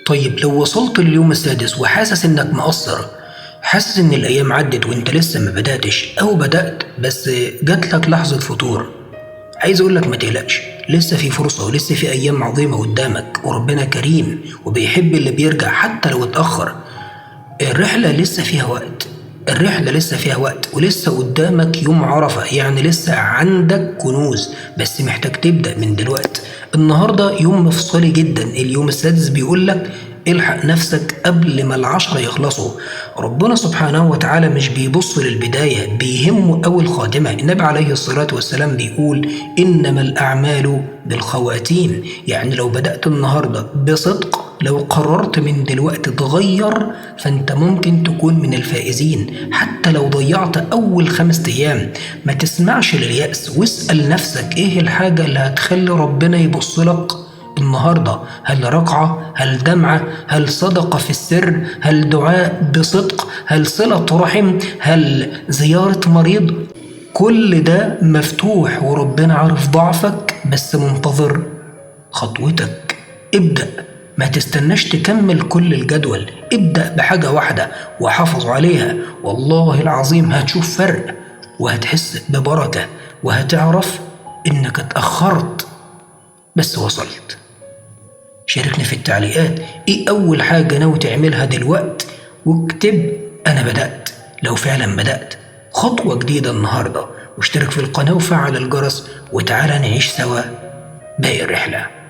طيب لو وصلت لليوم السادس وحاسس إنك مقصر، حاسس إن الأيام عدت وإنت لسه ما بدأتش، أو بدأت بس جاتلك لحظة فتور، عايز أقولك ما تقلقش، لسه في فرصة ولسه في أيام عظيمة قدامك، وربنا كريم وبيحب اللي بيرجع حتى لو اتأخر. الرحلة لسه فيها وقت، الرحلة لسه فيها وقت، ولسه قدامك يوم عرفة، يعني لسه عندك كنوز، بس محتاج تبدأ من دلوقت. النهاردة يوم مفصلي جدا، اليوم السادس بيقولك الحق نفسك قبل ما ال10 يخلصوا. ربنا سبحانه وتعالى مش بيبص للبداية، بيهمه أوي الخاتمة. النبي عليه الصلاة والسلام بيقول إنما الأعمال بالخواتيم، يعني لو بدأت النهاردة بصدق، لو قررت من دلوقتي تغير، فانت ممكن تكون من الفائزين حتى لو ضيعت أول 5 أيام. ما تسمعش لليأس، واسأل نفسك ايه الحاجة اللي هتخلي ربنا يبص لك النهاردة. هل ركعة؟ هل دمعة؟ هل صدقة في السر؟ هل دعاء بصدق؟ هل صلة رحم؟ هل زيارة مريض؟ كل ده مفتوح، وربنا عارف ضعفك بس منتظر خطوتك. ابدأ، ما تستناش تكمل كل الجدول، ابدأ بحاجة واحدة وحافظ عليها، والله العظيم هتشوف فرق، وهتحس ببركة، وهتعرف إنك اتأخرت بس وصلت. شاركني في التعليقات إيه أول حاجة ناوي تعملها دلوقت، واكتب أنا بدأت لو فعلا بدأت خطوة جديدة النهاردة، واشترك في القناة وفعل الجرس، وتعالى نعيش سوا باقي الرحلة.